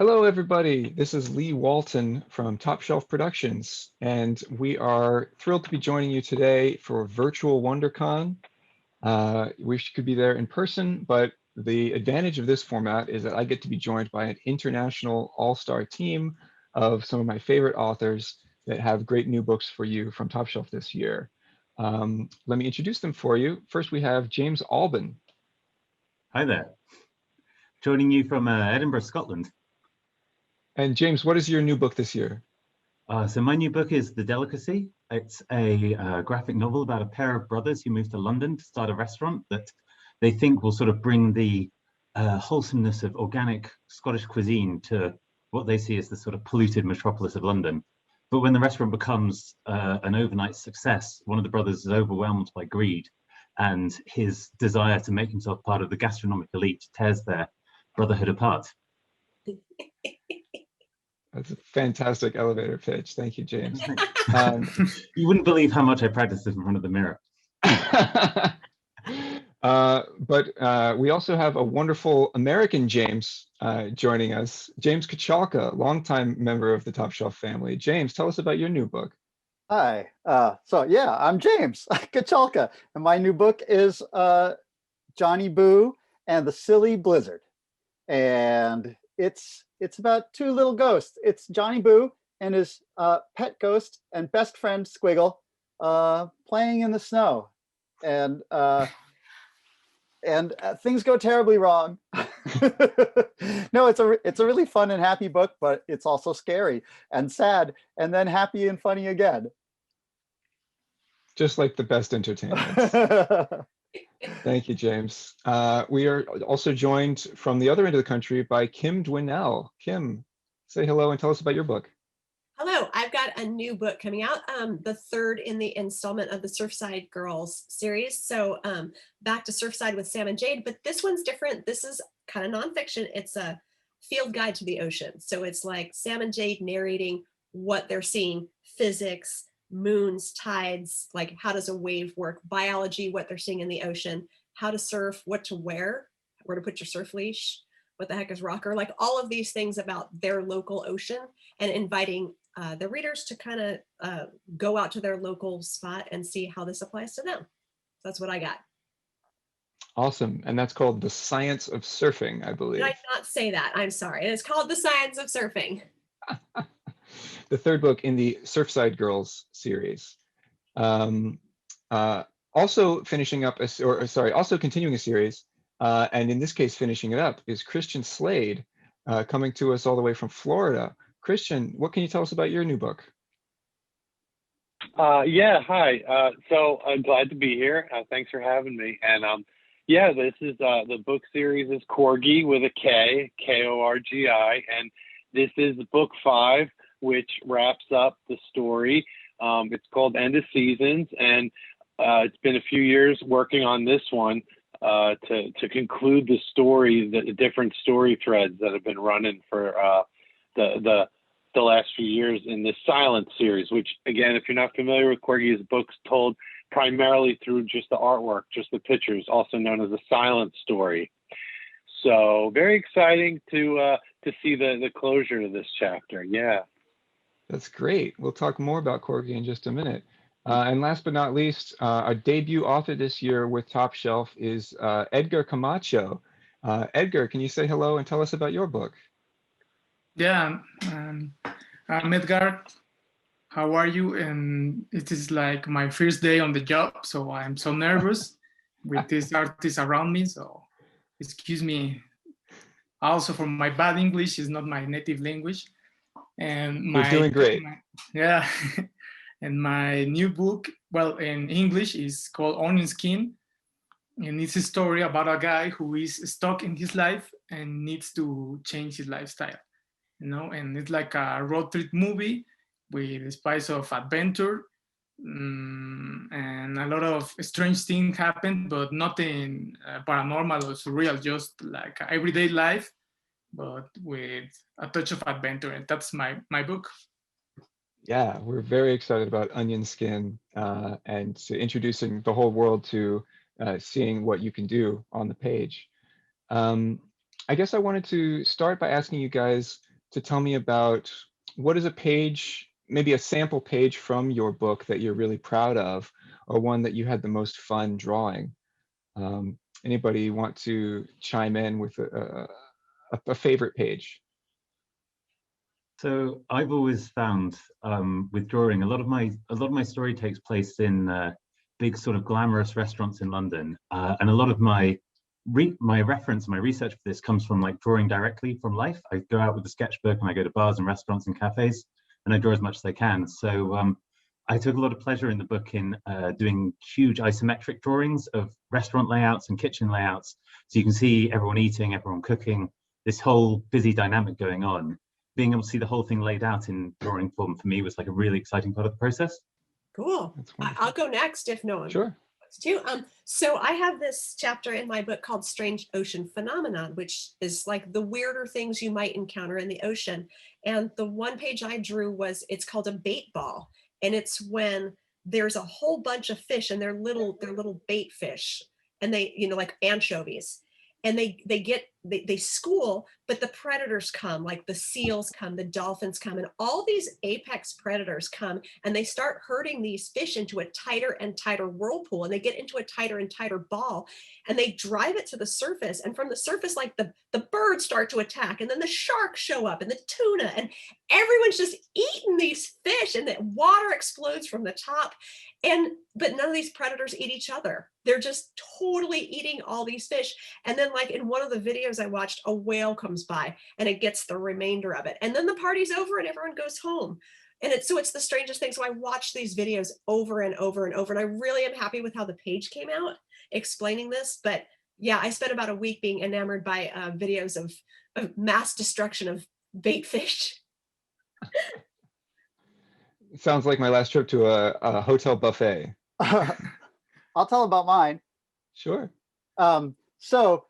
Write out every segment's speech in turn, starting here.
Hello, everybody. This is Leigh Walton from Top Shelf Productions, and we are thrilled to be joining you today for virtual WonderCon. Wish you could be there in person, but the advantage of this format is that I get to be joined by an international all-star team of some of my favorite authors that have great new books for you from Top Shelf this year. Let me introduce them for you. First, we have James Albon. Hi there. Joining you from Edinburgh, Scotland. And James, what is your new book this year? So my new book is The Delicacy. It's a graphic novel about a pair of brothers who moved to London to start a restaurant that they think will sort of bring the wholesomeness of organic Scottish cuisine to what they see as the sort of polluted metropolis of London. But when the restaurant becomes an overnight success, one of the brothers is overwhelmed by greed, and his desire to make himself part of the gastronomic elite tears their brotherhood apart. That's a fantastic elevator pitch. Thank you, James. You wouldn't believe how much I practiced this in front of the mirror. But we also have a wonderful American James joining us, James Kachalka, longtime member of the Top Shelf family. James, tell us about your new book. Hi. I'm James Kachalka, and my new book is Johnny Boo and the Silly Blizzard. And it's about two little ghosts. It's Johnny Boo and his pet ghost and best friend Squiggle playing in the snow, and things go terribly wrong. No, it's a really fun and happy book, but it's also scary and sad, and then happy and funny again. Just like the best entertainment. Thank you, James. We are also joined from the other end of the country by Kim Dwinnell. Kim, say hello and tell us about your book. Hello, I've got a new book coming out, the third in the installment of the Surfside Girls series. So back to Surfside with Sam and Jade, but this one's different. This is kind of nonfiction. It's a field guide to the ocean. So it's like Sam and Jade narrating what they're seeing, physics, moons, tides, like how does a wave work, biology, what they're seeing in the ocean, how to surf, what to wear, where to put your surf leash, what the heck is rocker, like all of these things about their local ocean, and inviting the readers to kind of go out to their local spot and see how this applies to them. That's what I got. Awesome. And that's called The Science of Surfing, I believe. Did I not say that? I'm sorry. It's called The Science of Surfing. The third book in the Surfside Girls series. Also finishing up, also continuing a series, and in this case, finishing it up, is Christian Slade, coming to us all the way from Florida. Christian, what can you tell us about your new book? Yeah, hi. So I'm glad to be here. Thanks for having me. And yeah, this is the book series is Korgi with a K, Korgi, and this is book 5, which wraps up the story. It's called End of Seasons, and it's been a few years working on this one to conclude the story, the different story threads that have been running for the last few years in this Silent series, which, again, if you're not familiar with Korgi's books, told primarily through just the artwork, just the pictures, also known as a silent story. So very exciting to see the closure to this chapter. Yeah. That's great. We'll talk more about Korgi in just a minute. And last but not least, our debut author this year with Top Shelf is Edgar Camacho. Edgar, can you say hello and tell us about your book? Yeah, I'm Edgar. How are you? And it is like my first day on the job, so I'm so nervous with these artists around me. So excuse me. Also, for my bad English, is not my native language. And You're doing great. Yeah. And my new book, well, in English, is called Onion Skin. And it's a story about a guy who is stuck in his life and needs to change his lifestyle, you know? And it's like a road trip movie with a spice of adventure, and a lot of strange things happen, but nothing paranormal or surreal, just like everyday life, but with a touch of adventure. And that's my book. Yeah, we're very excited about Onion Skin and introducing the whole world to seeing what you can do on the page. I guess I wanted to start by asking you guys to tell me about what is a page, maybe a sample page from your book that you're really proud of, or one that you had the most fun drawing. Anybody want to chime in with a favorite page? So I've always found with drawing, a lot of my story takes place in big sort of glamorous restaurants in London, and a lot of my reference, my research for this comes from like drawing directly from life. I go out with a sketchbook and I go to bars and restaurants and cafes, and I draw as much as I can. So I took a lot of pleasure in the book in doing huge isometric drawings of restaurant layouts and kitchen layouts, so you can see everyone eating, everyone cooking, this whole busy dynamic going on. Being able to see the whole thing laid out in drawing form for me was like a really exciting part of the process. Cool. I'll go next if no one Sure. wants to. So I have this chapter in my book called Strange Ocean Phenomenon, which is like the weirder things you might encounter in the ocean. And the one page I drew it's called a bait ball. And it's when there's a whole bunch of fish and they're little bait fish, and they, like anchovies. And they school, but the predators come, like the seals come, the dolphins come, and all these apex predators come, and they start herding these fish into a tighter and tighter whirlpool, and they get into a tighter and tighter ball, and they drive it to the surface. And from the surface, like the birds start to attack, and then the sharks show up, and the tuna, and everyone's just eating these fish, and the water explodes from the top. But none of these predators eat each other. They're just totally eating all these fish. And then like in one of the videos I watched, a whale comes by and it gets the remainder of it. And then the party's over and everyone goes home. And it's the strangest thing. So I watch these videos over and over and over. And I really am happy with how the page came out explaining this. But yeah, I spent about a week being enamored by videos of mass destruction of bait fish. It sounds like my last trip to a hotel buffet. I'll tell about mine. Sure. Squiggle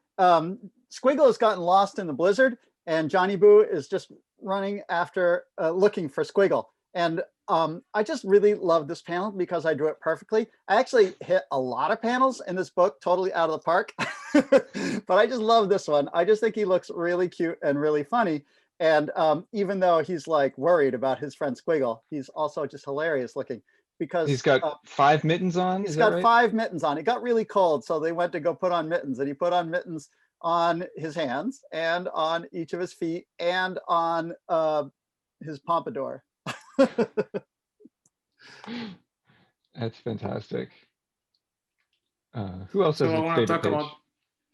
has gotten lost in the blizzard, and Johnny Boo is just running after, looking for Squiggle. And I just really love this panel because I drew it perfectly. I actually hit a lot of panels in this book totally out of the park, but I just love this one. I just think he looks really cute and really funny. And even though he's like worried about his friend Squiggle, he's also just hilarious looking, because he's got 5 mittens on. He's got 5 mittens on. It got really cold, so they went to go put on mittens, and he put on mittens on his hands and on each of his feet and on his pompadour. That's fantastic. Who else has So I a want to favorite talk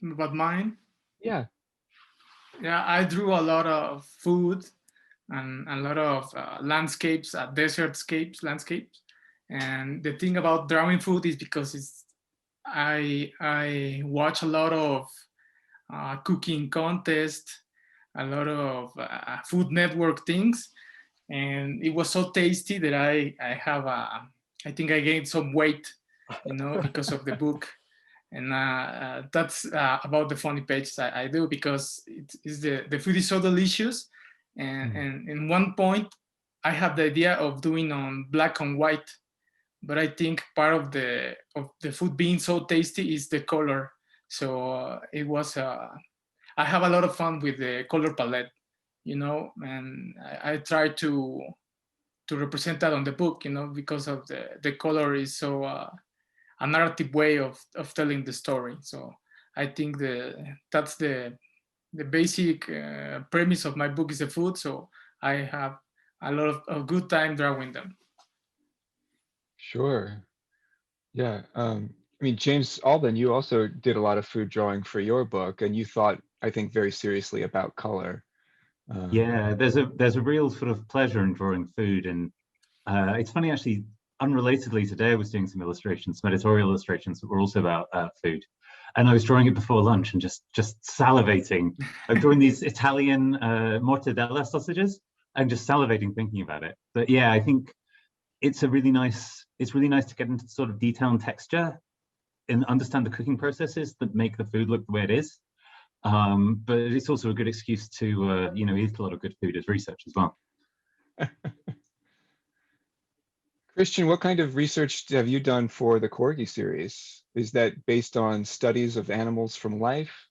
page? about mine. Yeah. Yeah, I drew a lot of food and a lot of landscapes, landscapes. And the thing about drawing food is because I watch a lot of cooking contests, a lot of Food Network things, and it was so tasty that I think I gained some weight, because of the book. And that's about the funny pages I do, because the food is so delicious. And in one point, I have the idea of doing on black and white, but I think part of the food being so tasty is the color. So it was, I have a lot of fun with the color palette, and I try to represent that on the book, because of the color is so a narrative way of telling the story. So I think that's the basic premise of my book is the food. So I have a lot of good time drawing them. Sure. Yeah. James Albon, you also did a lot of food drawing for your book, and you thought, I think, very seriously about color. Yeah, there's a real sort of pleasure in drawing food, and it's funny actually. Unrelatedly, today I was doing some editorial illustrations that were also about food, and I was drawing it before lunch and just salivating. I'm drawing these Italian mortadella sausages and just salivating thinking about it. But yeah, I think it's really nice to get into sort of detail and texture and understand the cooking processes that make the food look the way it is. But it's also a good excuse to eat a lot of good food as research as well. Christian, what kind of research have you done for the Korgi series? Is that based on studies of animals from life?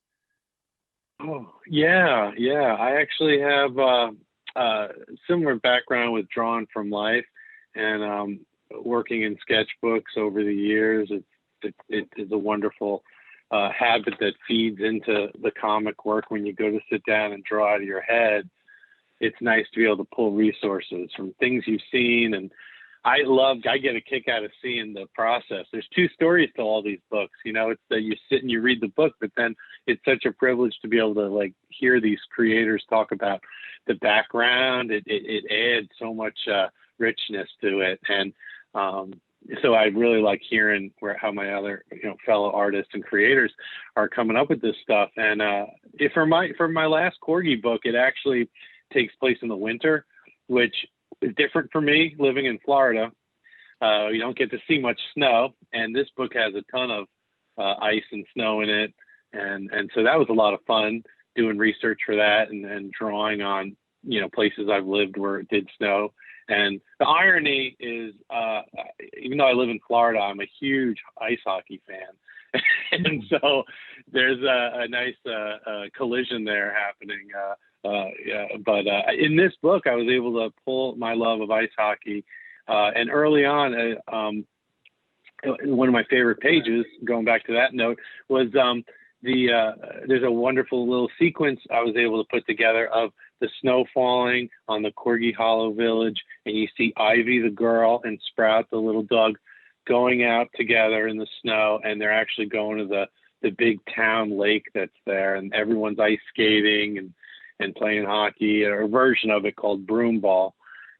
Oh, yeah. I actually have similar background with drawing from life, and working in sketchbooks over the years. It is a wonderful habit that feeds into the comic work. When you go to sit down and draw out of your head, it's nice to be able to pull resources from things you've seen. And I get a kick out of seeing the process. There's two stories to all these books. You know, it's that you sit and you read the book, but then it's such a privilege to be able to like hear these creators talk about the background. It adds so much richness to it. And so I really like hearing how my other fellow artists and creators are coming up with this stuff. And for my last Korgi book, it actually takes place in the winter, which is different for me living in Florida. You don't get to see much snow, and this book has a ton of ice and snow in it, and so that was a lot of fun doing research for that and drawing on places I've lived where it did snow. And the irony is, even though I live in Florida, I'm a huge ice hockey fan. And so there's a nice collision there happening. But in this book, I was able to pull my love of ice hockey. And early on, one of my favorite pages, going back to that note, was there's a wonderful little sequence I was able to put together of the snow falling on the Korgi Hollow village, and you see Ivy the girl and Sprout the little dog going out together in the snow, and they're actually going to the big town lake that's there, and everyone's ice skating and playing hockey, or a version of it called broom ball,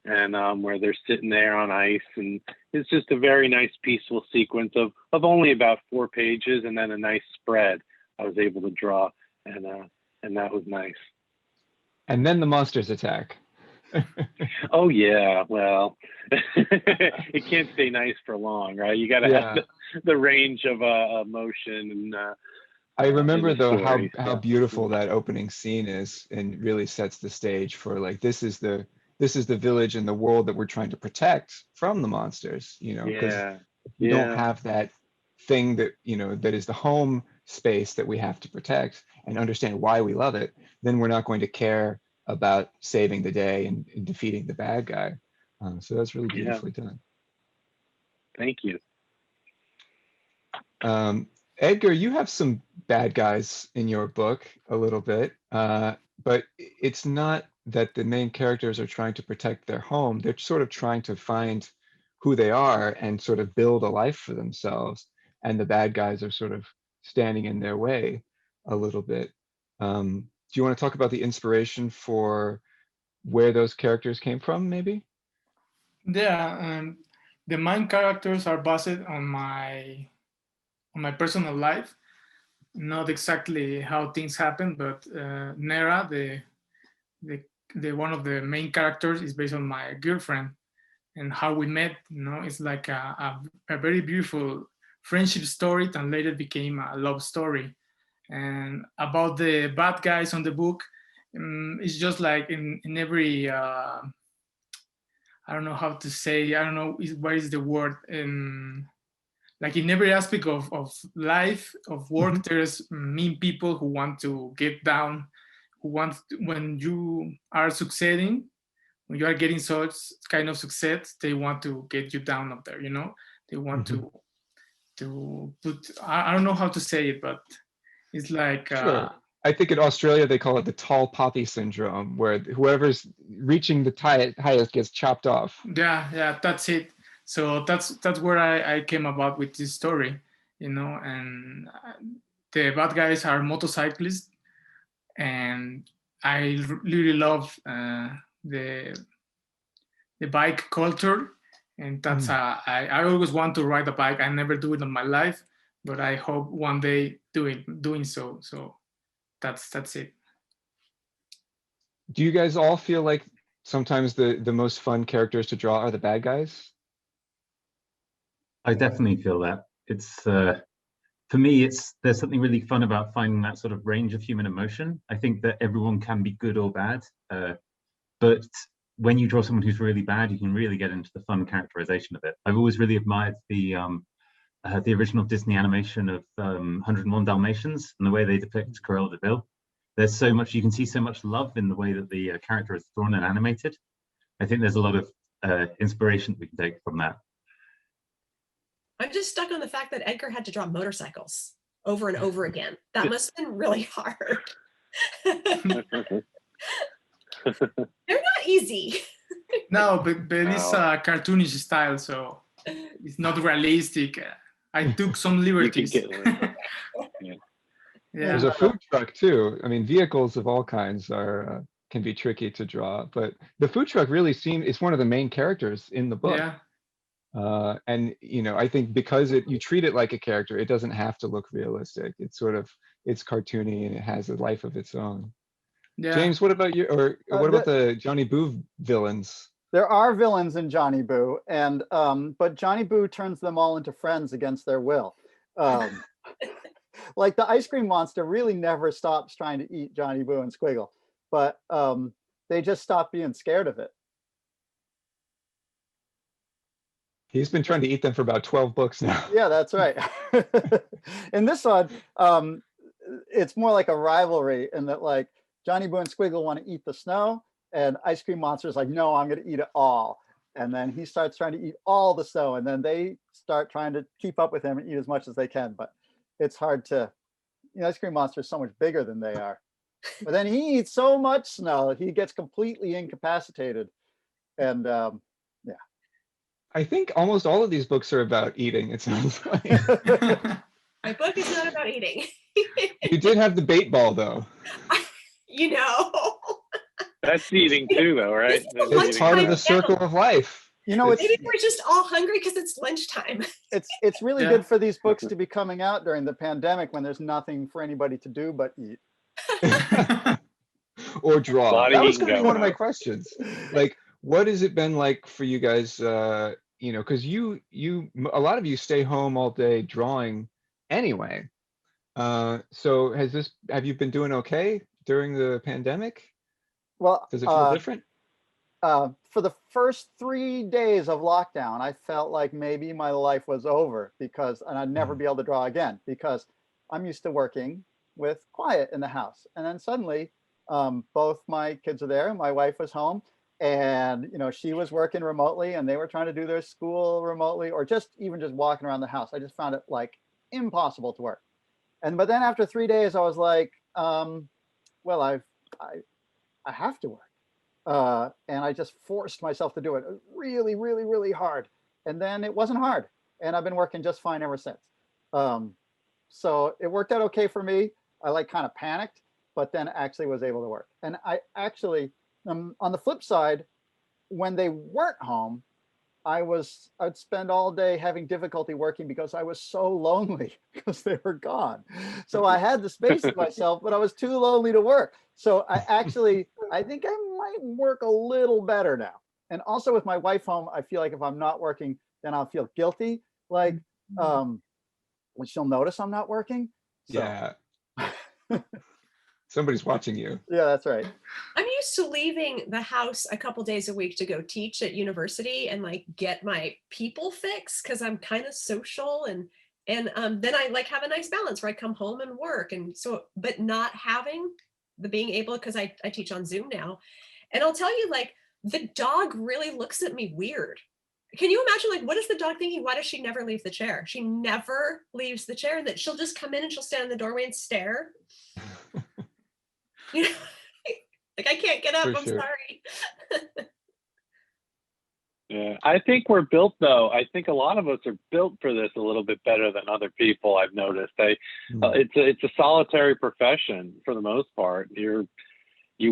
and where they're sitting there on ice. And it's just a very nice peaceful sequence of only about 4 pages, and then a nice spread I was able to draw, and that was nice. And then the monsters attack. Oh yeah, well, it can't stay nice for long, right? You got to have the range of emotion. And I remember though story, how beautiful that opening scene is, and really sets the stage for like this is the village and the world that we're trying to protect from the monsters. Because you don't have that thing that that is the home space that we have to protect and understand why we love it, then we're not going to care about saving the day and defeating the bad guy. So that's really beautifully done. Thank you. Edgar, you have some bad guys in your book a little bit, but it's not that the main characters are trying to protect their home. They're sort of trying to find who they are and sort of build a life for themselves. And the bad guys are sort of standing in their way a little bit. Do you want to talk about the inspiration for where those characters came from, maybe? Yeah, the main characters are based on my personal life, not exactly how things happen, but Nera, the one of the main characters, is based on my girlfriend and how we met. It's like a very beautiful friendship story, and later became a love story. And about the bad guys on the book, it's just like in every I don't know how to say, I don't know what is the word, like in every aspect of life, of work, there's mean people who want to get down, when you are succeeding, when you are getting such kind of success, they want to get you down up there, they want to put, I don't know how to say it, but it's like sure. I think in Australia they call it the tall poppy syndrome, where whoever's reaching the highest gets chopped off. Yeah, that's it. So that's where I came about with this story, and the bad guys are motorcyclists, and I really love the bike culture, and that's I always want to ride a bike. I never do it in my life, but I hope one day doing so. So that's it. Do you guys all feel like sometimes the most fun characters to draw are the bad guys? I definitely feel that. It's for me, there's something really fun about finding that sort of range of human emotion. I think that everyone can be good or bad, but when you draw someone who's really bad, you can really get into the fun characterization of it. I've always really admired the original Disney animation of 101 Dalmatians and the way they depict Cruella de Vil. there's so much, you can see so much love in the way that the character is drawn and animated. I think there's a lot of inspiration we can take from that. I'm just stuck on the fact that Edgar had to draw motorcycles over and over again. That must have been really hard. They're not easy. No, but it's a cartoonish style, so it's not realistic. I took some liberties. Yeah. There's a food truck too. I mean, vehicles of all kinds are can be tricky to draw, but the food truck really it's one of the main characters in the book. Yeah. And you know, I think because you treat it like a character, it doesn't have to look realistic. It's cartoony and it has a life of its own. Yeah. James, what about you? Or what about the Johnny Boo villains? There are villains in Johnny Boo, and but Johnny Boo turns them all into friends against their will. Like the ice cream monster really never stops trying to eat Johnny Boo and Squiggle, but they just stop being scared of it. He's been trying to eat them for about 12 books now. Yeah, that's right. In this one, it's more like a rivalry in that like Johnny Boo and Squiggle want to eat the snow, and Ice Cream Monster's like, no, I'm going to eat it all. And then he starts trying to eat all the snow, and then they start trying to keep up with him and eat as much as they can. But it's hard to, Ice Cream Monster is so much bigger than they are. But then he eats so much snow, he gets completely incapacitated. And I think almost all of these books are about eating, it sounds like. My book is not about eating. You did have the bait ball, though. You know. That's eating too, though, right? It's part of the circle of life. It's maybe we're just all hungry because it's lunchtime. It's really good for these books to be coming out during the pandemic when there's nothing for anybody to do but eat. Or draw. That was going to be one of my on. questions. Like, what has it been like for you guys? Because a lot of you stay home all day drawing anyway. So have you been doing okay during the pandemic? Well, does it feel different? For the first 3 days of lockdown, I felt like maybe my life was over and I'd never be able to draw again because I'm used to working with quiet in the house. And then suddenly, both my kids are there and my wife was home, and she was working remotely and they were trying to do their school remotely, or just walking around the house. I just found it like impossible to work. But then after 3 days, I was like, well, I have to work. And I just forced myself to do it really, really, really hard. And then it wasn't hard. And I've been working just fine ever since. So it worked out okay for me. I kind of panicked, but then actually was able to work. And I actually, on the flip side, when they weren't home, I'd spend all day having difficulty working because I was so lonely because they were gone. So I had the space to myself, but I was too lonely to work. So I think I might work a little better now. And also with my wife home, I feel like if I'm not working, then I'll feel guilty. Like, when she'll notice I'm not working. So. Yeah. Somebody's watching you. Yeah, that's right. I'm used to leaving the house a couple days a week to go teach at university and get my people fix because I'm kind of social and then I have a nice balance where I come home and work, and so but not having the being able, because I teach on Zoom now, and I'll tell you, the dog really looks at me weird. Can you imagine, what is the dog thinking? Why does she never leave the chair? She never leaves the chair, and that she'll just come in and she'll stand in the doorway and stare. I can't get up. I'm sorry. Yeah, I think we're built, though. I think a lot of us are built for this a little bit better than other people. I've noticed. It's a solitary profession for the most part. You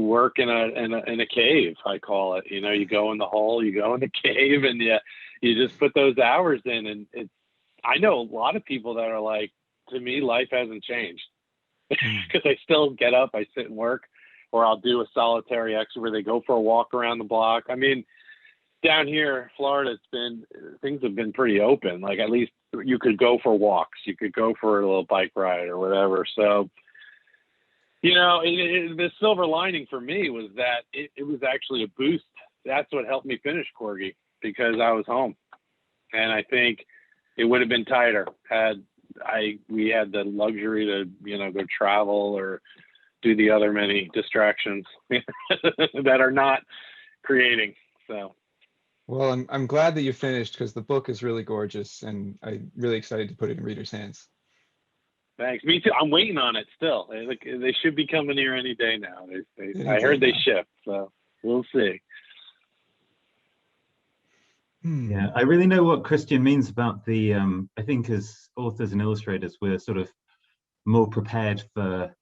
work in a cave, I call it. You go in the hole, you go in the cave, and you just put those hours in. And I know a lot of people that are like, to me, life hasn't changed because I still get up, I sit and work, or I'll do a solitary exit where they go for a walk around the block. I mean, down here, Florida, things have been pretty open. At least you could go for walks, you could go for a little bike ride or whatever. So, the silver lining for me was that it was actually a boost. That's what helped me finish Korgi, because I was home. And I think it would have been tighter had we had the luxury to, go travel or do the other many distractions that are not creating. So. Well, I'm glad that you finished, because the book is really gorgeous, and I'm really excited to put it in readers' hands. Thanks. Me too. I'm waiting on it still. They should be coming here any day now. I heard they ship, so we'll see. Yeah, I really know what Christian means about the, I think as authors and illustrators, we're sort of more prepared for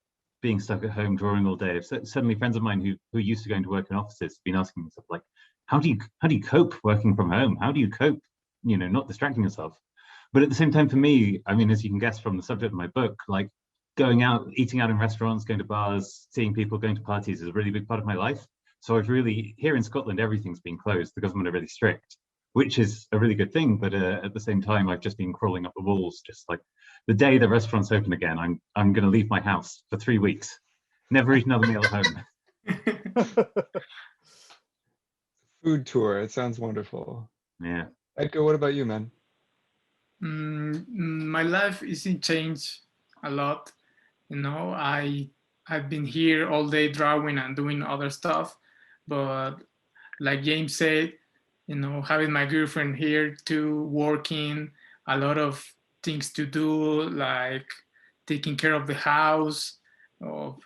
being stuck at home drawing all day. Suddenly friends of mine who used to going to work in offices have been asking me stuff like, how do you cope working from home? How do you cope, not distracting yourself? But at the same time, for me, I mean, as you can guess from the subject of my book, like going out, eating out in restaurants, going to bars, seeing people, going to parties is a really big part of my life. So I've really, here in Scotland, everything's been closed. The government are really strict, which is a really good thing. But at the same time, I've just been crawling up the walls, just like the day the restaurants open again, I'm going to leave my house for 3 weeks, never eat another meal at home. Food tour. It sounds wonderful. Yeah. Edgar, what about you, man? My life isn't changed a lot. I've been here all day drawing and doing other stuff, but like James said, having my girlfriend here too, working, a lot of things to do, like taking care of the house, of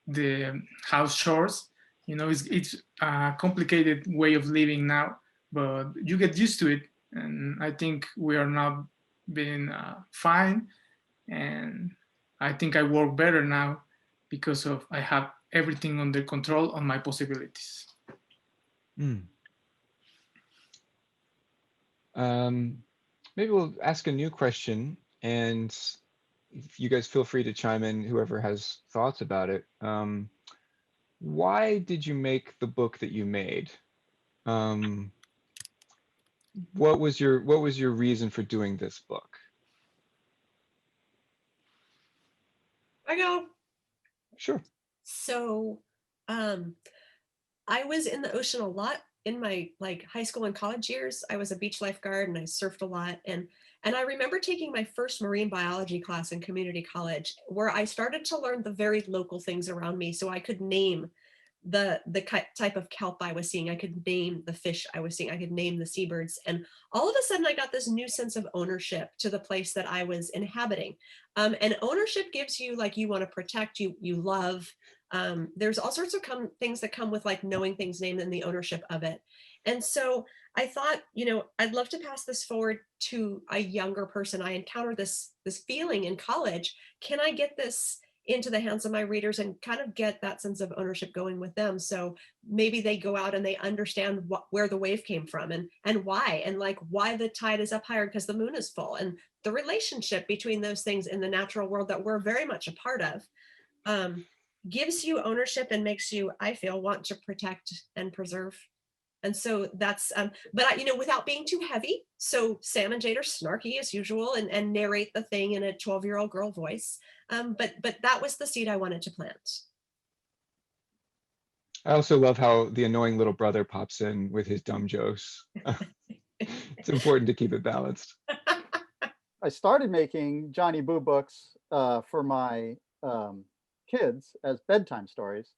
the house chores. It's a complicated way of living now, but you get used to it, and I think we are now being fine, and I think I work better now because of I have everything under control on my possibilities. Maybe we'll ask a new question, and if you guys feel free to chime in, whoever has thoughts about it. Why did you make the book that you made? What was your reason for doing this book? I go. Sure. So, I was in the ocean a lot in my high school and college years. I was a beach lifeguard and I surfed a lot. And I remember taking my first marine biology class in community college, where I started to learn the very local things around me. So I could name the type of kelp I was seeing. I could name the fish I was seeing. I could name the seabirds. And all of a sudden I got this new sense of ownership to the place that I was inhabiting. And ownership gives you, you want to protect, you love. There's all sorts of things that come with knowing things named and the ownership of it. And so I thought, I'd love to pass this forward to a younger person. I encountered this feeling in college. Can I get this into the hands of my readers and kind of get that sense of ownership going with them? So maybe they go out and they understand where the wave came from and why, and why the tide is up higher because the moon is full, and the relationship between those things in the natural world that we're very much a part of, gives you ownership and makes you, I feel, want to protect and preserve. And so that's, but without being too heavy. So Sam and Jade are snarky as usual and narrate the thing in a 12-year-old girl voice. But that was the seed I wanted to plant. I also love how the annoying little brother pops in with his dumb jokes. It's important to keep it balanced. I started making Johnny Boo books for my kids as bedtime stories.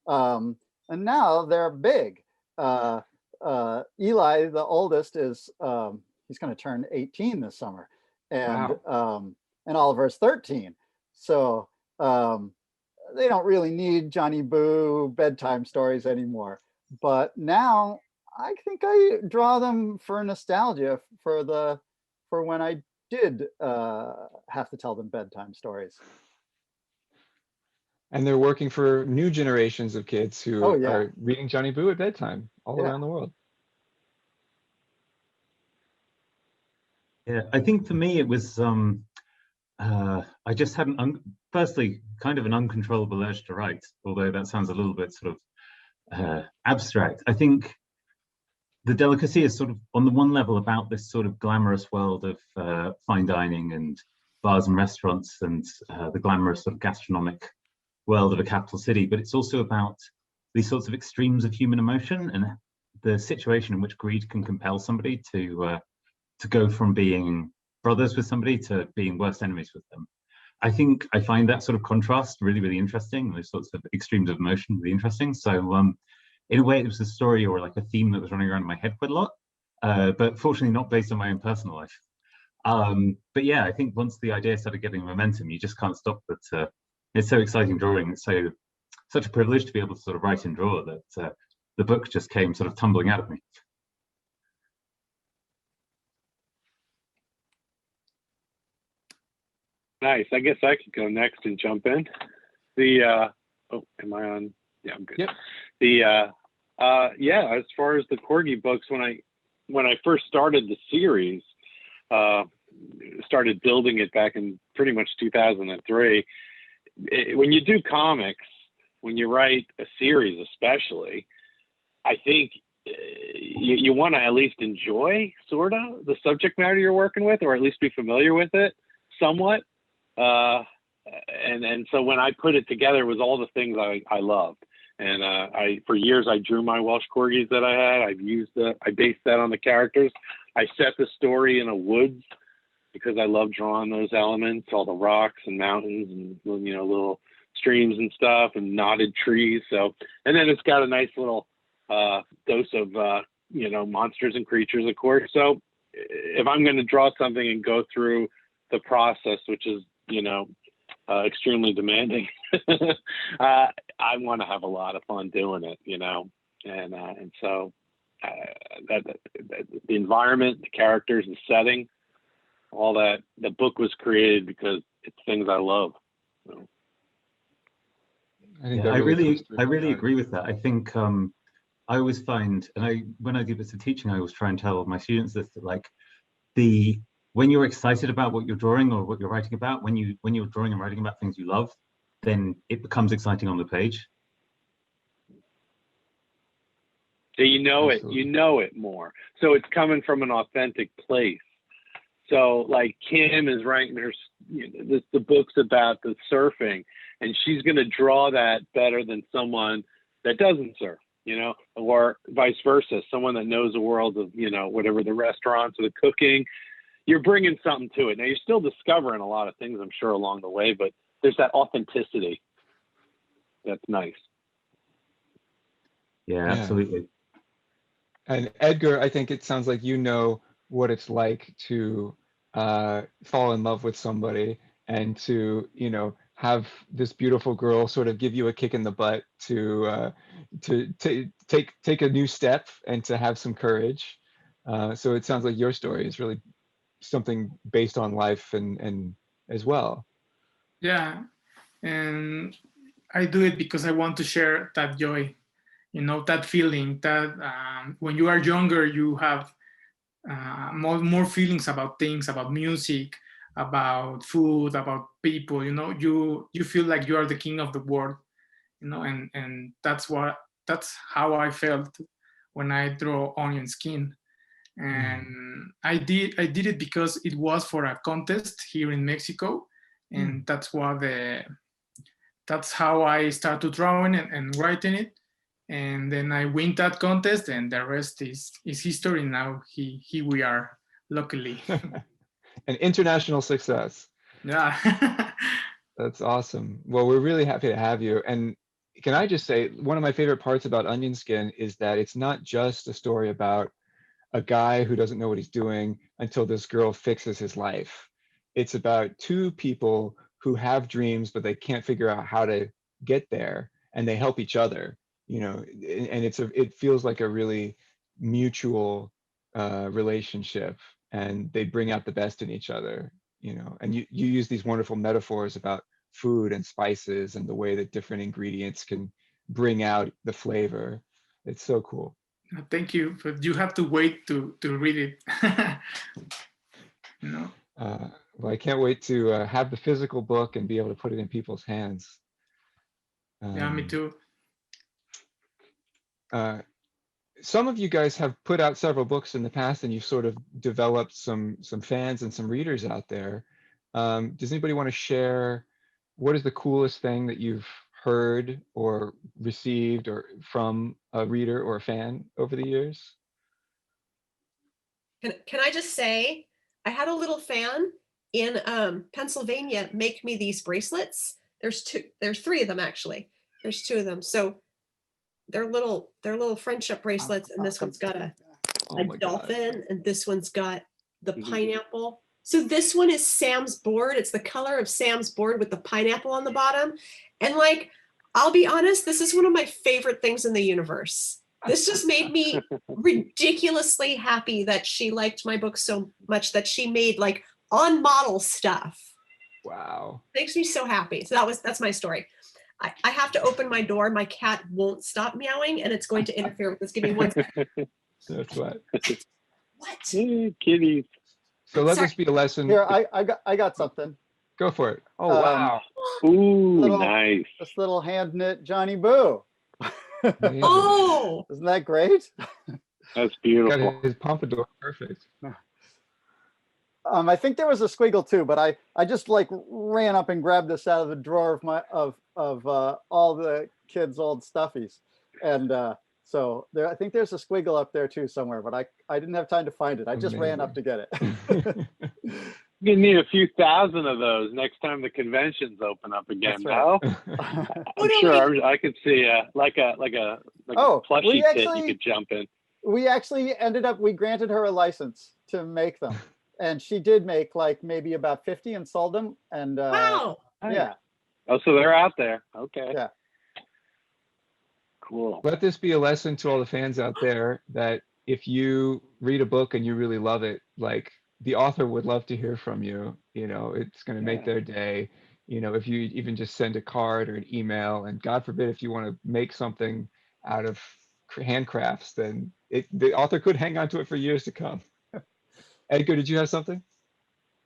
And now they're big. Eli, the oldest, is he's going to turn 18 this summer, and Wow. And Oliver's 13. So they don't really need Johnny Boo bedtime stories anymore. But now I think I draw them for nostalgia for when I did have to tell them bedtime stories. And they're working for new generations of kids who are reading Johnny Boo at bedtime all around the world. Yeah, I think for me it was I just had firstly kind of an uncontrollable urge to write, although that sounds a little bit sort of abstract. I think the Delicacy is sort of on the one level about this sort of glamorous world of fine dining and bars and restaurants and the glamorous sort of gastronomic world of a capital city, but it's also about these sorts of extremes of human emotion and the situation in which greed can compel somebody to go from being brothers with somebody to being worst enemies with them. I think I find that sort of contrast really, really interesting. Those sorts of extremes of emotion really interesting. So in a way, it was a story or like a theme that was running around in my head quite a lot, but fortunately not based on my own personal life. But yeah, I think once the idea started getting momentum, you just can't stop. But it's so exciting drawing. It's such a privilege to be able to sort of write and draw that the book just came sort of tumbling out of me. Nice. I guess I could go next and jump in. The oh, am I on? Yeah, I'm good. Yep. The yeah, as far as the Korgi books, when I first started the series, started building it back in pretty much 2003. When you do comics, when you write a series, especially, I think you want to at least enjoy sort of the subject matter you're working with, or at least be familiar with it somewhat. And so when I put it together, it was all the things I loved. And for years I drew my Welsh corgis that I had. I based that on the characters. I set the story in a woods because I love drawing those elements, all the rocks and mountains and little streams and stuff and knotted trees. So, and then it's got a nice little dose of monsters and creatures, of course. So if I'm going to draw something and go through the process, which is extremely demanding, I want to have a lot of fun doing it, and so that the environment, the characters, the setting, all that. The book was created because it's things I love. So. I think Yeah, that I really comes agree with that. I think I always find, and when I do bits of teaching, I always try and tell my students this, that like when you're excited about what you're drawing or what you're writing about, when you're drawing and writing about things you love, then it becomes exciting on the page. So you know it more. So it's coming from an authentic place. So like Kim is writing the books about the surfing, and she's going to draw that better than someone that doesn't surf, or vice versa. Someone that knows the world of, whatever, the restaurants or the cooking. You're bringing something to it. Now, you're still discovering a lot of things, I'm sure, along the way, but there's that authenticity that's nice. Yeah, absolutely. And Edgar, I think it sounds like you know what it's like to fall in love with somebody and to, have this beautiful girl sort of give you a kick in the butt to take a new step and to have some courage. So it sounds like your story is really something based on life and as well. Yeah, and I do it because I want to share that joy, that feeling that when you are younger, you have more feelings about things, about music, about food, about people. You feel like you are the king of the world, and that's how I felt when I draw Onion Skin. And I did it because it was for a contest here in Mexico, and that's how I started drawing and writing it, and then I win that contest, and the rest is history. Now here we are, luckily. An international success. Yeah. That's awesome. Well, we're really happy to have you. And can I just say, one of my favorite parts about Onion Skin is that it's not just a story about a guy who doesn't know what he's doing until this girl fixes his life. It's about two people who have dreams, but they can't figure out how to get there, and they help each other, and it feels like a really mutual relationship, and they bring out the best in each other, and you use these wonderful metaphors about food and spices and the way that different ingredients can bring out the flavor. It's so cool. Thank you, but you have to wait to read it. Well, I can't wait to have the physical book and be able to put it in people's hands. Yeah, me too. Some of you guys have put out several books in the past, and you've sort of developed some fans and some readers out there. Does anybody want to share what is the coolest thing that you've heard or received or from a reader or a fan over the years? Can I just say, I had a little fan in Pennsylvania make me these bracelets. There's three of them actually. There's two of them. So they're little friendship bracelets, and this one's got a dolphin, and this one's got the pineapple. So this one is Sam's board. It's the color of Sam's board with the pineapple on the bottom. And like, I'll be honest, this is one of my favorite things in the universe. This just made me ridiculously happy that she liked my book so much that she made like on model stuff. Wow. Makes me so happy. So that's my story. I have to open my door. My cat won't stop meowing and it's going to interfere with this. Give me 1 second. That's what. What? Kitties. So let this be a lesson. Here, I got something. Go for it. Oh, wow. Ooh, nice. This little hand knit Johnny Boo. Amazing. Oh, Isn't that great? That's beautiful. Got his pompadour. Perfect. I think there was a squiggle too, but I just like ran up and grabbed this out of the drawer of my all the kids' old stuffies, and so there I think there's a squiggle up there too somewhere, but I didn't have time to find it. I just ran up to get it. You need a few thousand of those next time the conventions open up again. That's right. No, I'm sure I could see like a plushie pit you could jump in. We actually we granted her a license to make them, and she did make like maybe about 50 and sold them. And wow. Yeah. Oh, so they're out there. Okay. Yeah. Cool. Let this be a lesson to all the fans out there that if you read a book and you really love it, like the author would love to hear from you. You know, it's going to make their day. You know, if you even just send a card or an email, and God forbid if you want to make something out of handcrafts, then the author could hang on to it for years to come. Edgar, did you have something?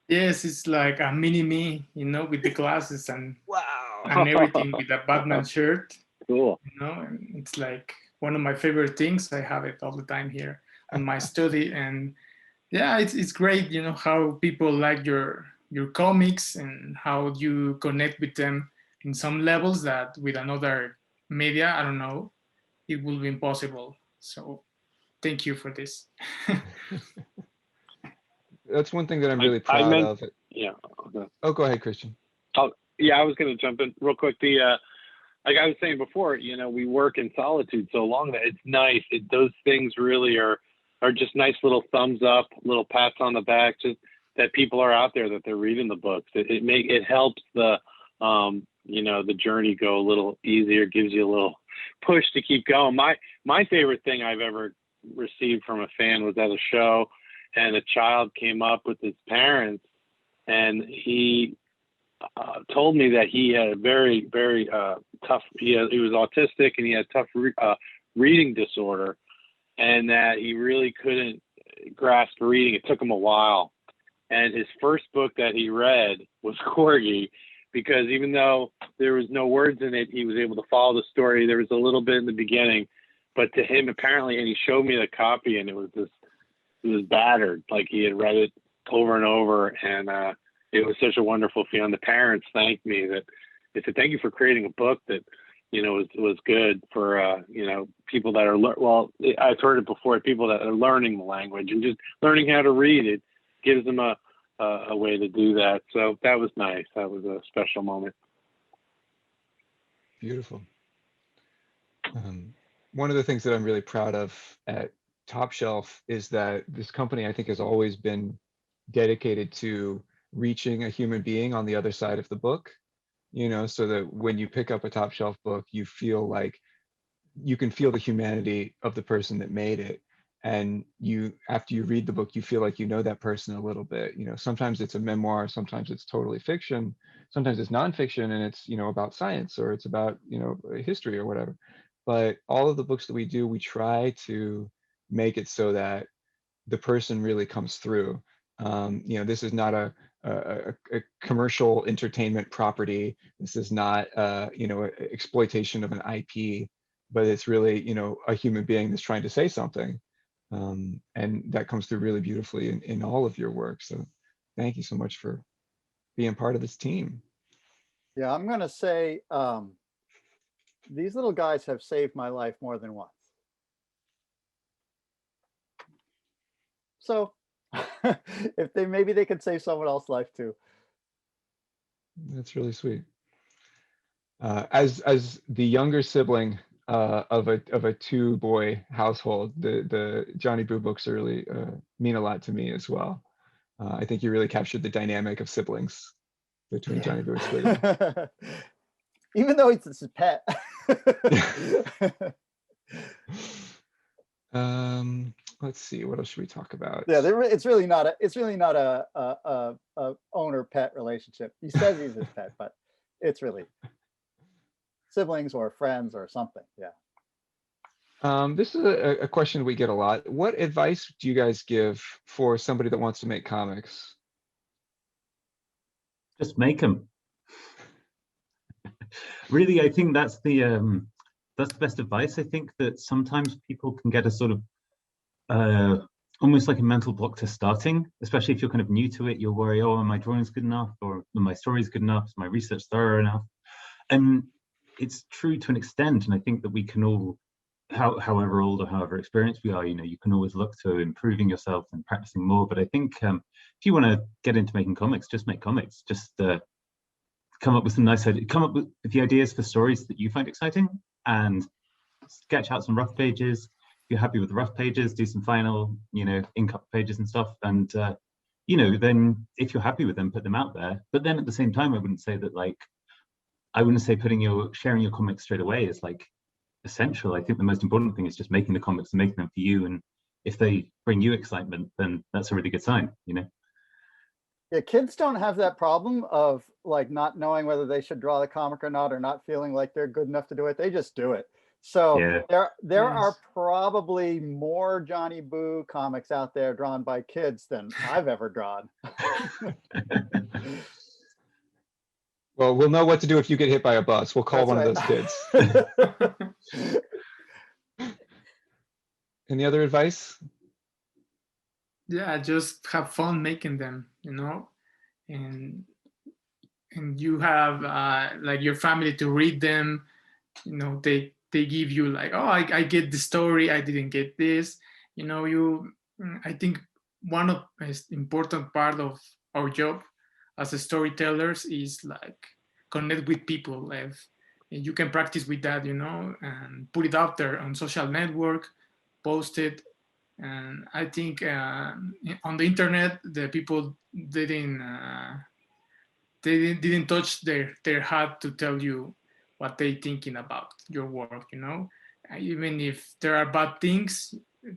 Yes, it's like a mini me, you know, with the glasses and Wow. and everything with a Batman shirt. Cool. You know, and it's like one of my favorite things. I have it all the time here in my study, and yeah, it's great. You know how people like your comics and how you connect with them in some levels that with another media, I don't know, it will be impossible. So thank you for this. That's one thing that I'm really proud of. Yeah. Okay. Oh, go ahead, Christian. Oh, yeah, I was going to jump in real quick. Like I was saying before, you know, we work in solitude so long that it's nice. Those things really are just nice little thumbs up, little pats on the back, just that people are out there, that they're reading the books. It helps the you know, the journey go a little easier, gives you a little push to keep going. My favorite thing I've ever received from a fan was at a show, and a child came up with his parents, and he told me that he had a very, very tough, he was autistic, and he had tough reading disorder, and that he really couldn't grasp reading. It took him a while. And his first book that he read was Korgi, because even though there was no words in it, he was able to follow the story. There was a little bit in the beginning, but to him apparently, and he showed me the copy, and it was battered, like he had read it over and over, and it was such a wonderful feeling. The parents thanked me. They said, "Thank you for creating a book that, you know, was good for you know, people that are I've heard it before, people that are learning the language and just learning how to read. It gives them a way to do that." So that was nice. That was a special moment. Beautiful. One of the things that I'm really proud of at Top Shelf is that this company, I think, has always been dedicated to reaching a human being on the other side of the book, you know, so that when you pick up a Top Shelf book, you feel like you can feel the humanity of the person that made it. And after you read the book, you feel like you know that person a little bit. You know, sometimes it's a memoir, sometimes it's totally fiction, sometimes it's nonfiction, and it's, you know, about science, or it's about, you know, history or whatever. But all of the books that we do, we try to make it so that the person really comes through. You know, this is not a commercial entertainment property. This is not, you know, exploitation of an IP, but it's really, you know, a human being that's trying to say something. And that comes through really beautifully in all of your work. So thank you so much for being part of this team. Yeah, I'm going to say these little guys have saved my life more than once. So if they maybe they could save someone else's life too. That's really sweet. As the younger sibling of a two-boy household, the Johnny Boo books really mean a lot to me as well. I think you really captured the dynamic of siblings between Johnny Boo and Squiggle. Even though it's his pet. Let's see, what else should we talk about? Yeah, it's really not a owner pet relationship. He says he's his pet, but it's really siblings or friends or something. Yeah. This is a question we get a lot. What advice do you guys give for somebody that wants to make comics? Just make them. Really, I think that's the best advice. I think that sometimes people can get a sort of almost like a mental block to starting, especially if you're kind of new to it. You'll worry, oh, are my drawings good enough, or are my stories good enough? Is my research thorough enough? And it's true to an extent, and I think that we can all, however old or however experienced we are, you can always look to improving yourself and practicing more. But I think if you want to get into making comics, just make comics. Just come up with some nice ideas, come up with the ideas for stories that you find exciting, and sketch out some rough pages. If you're happy with the rough pages, do some final, ink up pages and stuff. And, then if you're happy with them, put them out there. But then at the same time, I wouldn't say sharing your comics straight away is like essential. I think the most important thing is just making the comics and making them for you. And if they bring you excitement, then that's a really good sign, Yeah, kids don't have that problem of like not knowing whether they should draw the comic or not, or not feeling like they're good enough to do it. They just do it. So yeah. there are probably more Johnny Boo comics out there drawn by kids than I've ever drawn. Well, we'll know what to do if you get hit by a bus. We'll call one of those kids. Any other advice? Yeah, just have fun making them, and you have like your family to read them. They give you like, oh, I get the story, I didn't get this. I think one of the most important part of our job as a storytellers is like connect with people. And you can practice with that, and put it out there on social network, post it. And I think on the internet, the people didn't touch their heart to tell you what they thinking about your work. Even if there are bad things,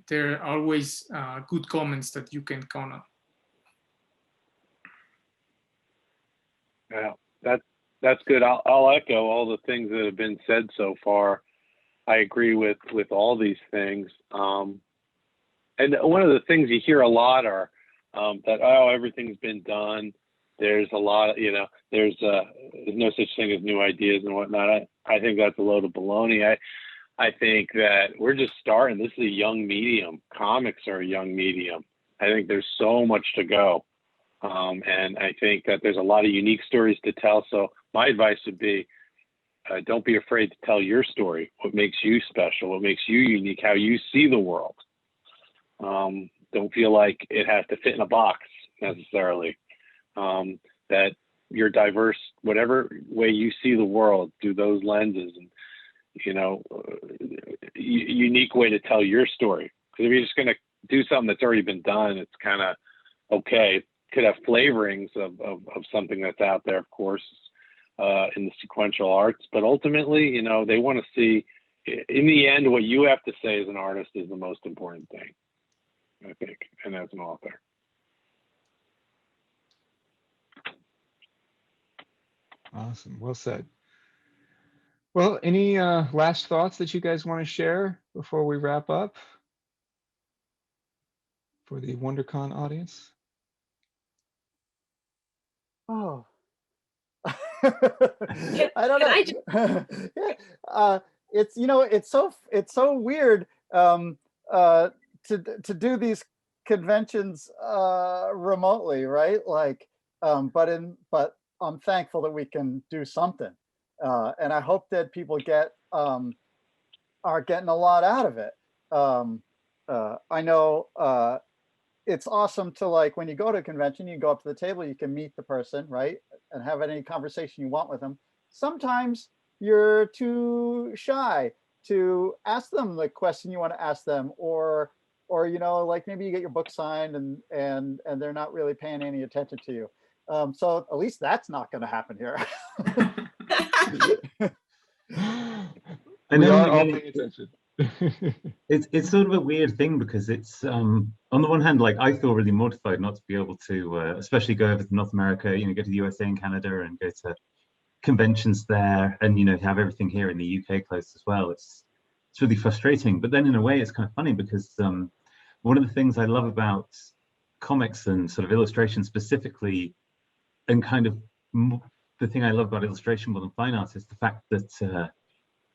there are always good comments that you can count on. Yeah, that's good. I'll echo all the things that have been said so far. I agree with all these things. And one of the things you hear a lot are that, oh, everything's been done. There's a lot of, there's no such thing as new ideas and whatnot. I think that's a load of baloney. I think that we're just starting. This is a young medium. Comics are a young medium. I think there's so much to go. And I think that there's a lot of unique stories to tell. So my advice would be, don't be afraid to tell your story. What makes you special? What makes you unique? How you see the world. Don't feel like it has to fit in a box necessarily. That you're diverse, whatever way you see the world through those lenses, and unique way to tell your story. Because if you're just going to do something that's already been done, it's kind of okay. It could have flavorings of something that's out there, of course, in the sequential arts. But ultimately, they want to see, in the end, what you have to say as an artist is the most important thing, I think, and as an author. Awesome. Well said. Well, any last thoughts that you guys want to share before we wrap up for the WonderCon audience? Oh, I don't know. Yeah. It's so weird to do these conventions remotely, right? Like, but I'm thankful that we can do something, and I hope that people are getting a lot out of it. I know it's awesome to, like, when you go to a convention, you go up to the table, you can meet the person, right? And have any conversation you want with them. Sometimes you're too shy to ask them the question you want to ask them, or you know, like maybe you get your book signed and they're not really paying any attention to you. So at least that's not going to happen here. We are all paying attention. It's sort of a weird thing because it's on the one hand, like I feel really mortified not to be able to, especially go over to North America, you know, go to the USA and Canada and go to conventions there, and you know, have everything here in the UK closed as well. It's really frustrating, but then in a way, it's kind of funny because one of the things I love about comics and sort of illustration specifically, and kind of the thing I love about illustration more than fine art is the fact that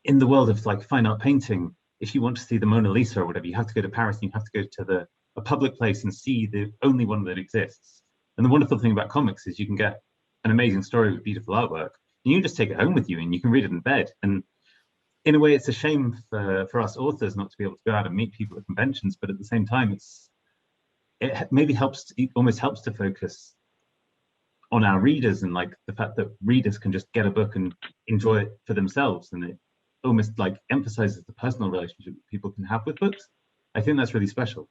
in the world of like fine art painting, if you want to see the Mona Lisa or whatever, you have to go to Paris and you have to go to a public place and see the only one that exists. And the wonderful thing about comics is you can get an amazing story with beautiful artwork, and you can just take it home with you and you can read it in bed. And in a way, it's a shame for us authors not to be able to go out and meet people at conventions, but at the same time, it maybe almost helps to focus on our readers and like the fact that readers can just get a book and enjoy it for themselves, and it almost like emphasizes the personal relationship that people can have with books. I think that's really special.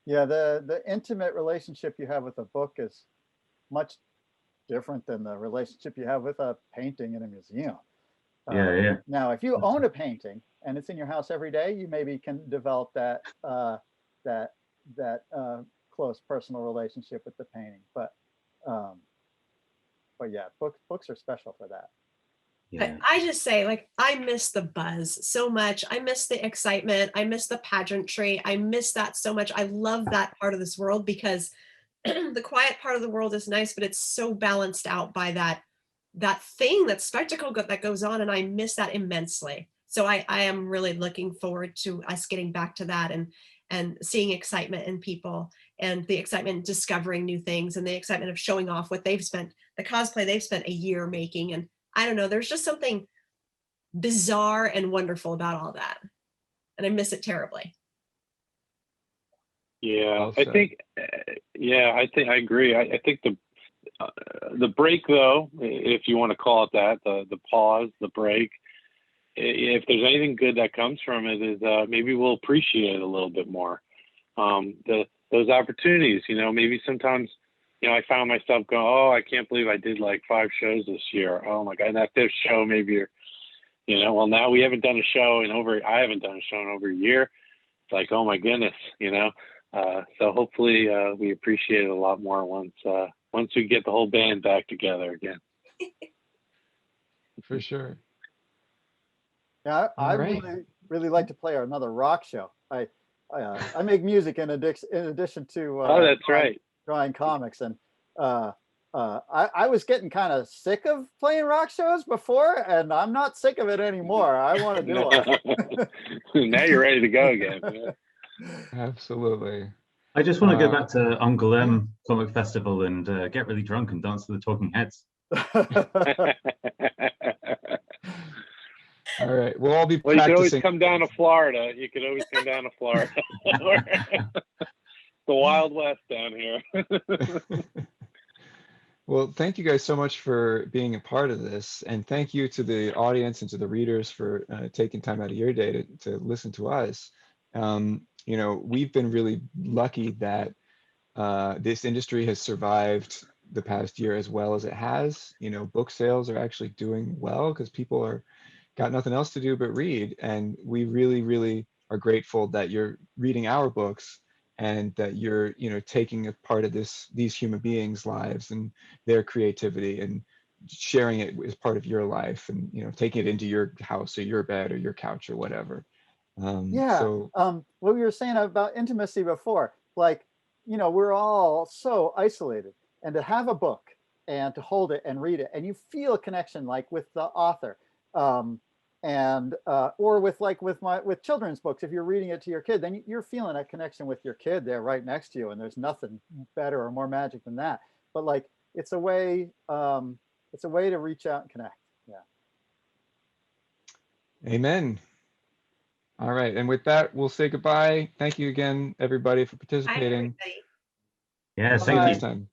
Yeah, the intimate relationship you have with a book is much different than the relationship you have with a painting in a museum. Yeah. Now, if you own a painting and it's in your house every day, you maybe can develop that close personal relationship with the painting. But yeah, books are special for that. Yeah. But I just say, like, I miss the buzz so much. I miss the excitement. I miss the pageantry. I miss that so much. I love that part of this world because the quiet part of the world is nice, but it's so balanced out by that thing, that spectacle that goes on, and I miss that immensely. So I am really looking forward to us getting back to that and seeing excitement in people, and the excitement in discovering new things, and the excitement of showing off what they've spent, the cosplay they've spent a year making. And I don't know, there's just something bizarre and wonderful about all that, and I miss it terribly. Yeah, I think I agree. I think the break, though, if you want to call it that, the pause, the break, if there's anything good that comes from it, is maybe we'll appreciate it a little bit more. Those opportunities, you know, maybe sometimes, you know, I found myself going, oh, I can't believe I did like 5 shows this year. Oh my God, and that fifth show, maybe you're, you know, well, now we haven't done a show I haven't done a show in over a year. It's like, oh my goodness, you know. So hopefully we appreciate it a lot more once we get the whole band back together again. For sure. Yeah, I right. really like to play another rock show. I make music in addition to Oh, that's right. drawing comics, and I was getting kind of sick of playing rock shows before, and I'm not sick of it anymore. I want to do it. Now you're ready to go again. Yeah. Absolutely. I just want to go back to Uncle M Comic Festival and get really drunk and dance to the Talking Heads. All right. We'll all be Well, you can always practicing. come down to Florida. You can always come down to Florida. The Wild West down here. Well, thank you guys so much for being a part of this. And thank you to the audience and to the readers for taking time out of your day to listen to us. You know, we've been really lucky that this industry has survived the past year as well as it has. You know, book sales are actually doing well because people are got nothing else to do but read. And we really, really are grateful that you're reading our books and that you're, you know, taking a part of these human beings' lives and their creativity and sharing it as part of your life, and, you know, taking it into your house or your bed or your couch or whatever. So what we were saying about intimacy before, like, you know, we're all so isolated, and to have a book and to hold it and read it, and you feel a connection like with the author, or with children's books, if you're reading it to your kid, then you're feeling a connection with your kid there right next to you, and there's nothing better or more magic than that. But like, it's a way to reach out and connect. Yeah. amen. All right. And with that, we'll say goodbye. Thank you again, everybody, for Bye, participating. everybody. Yeah, See you thank next you. time.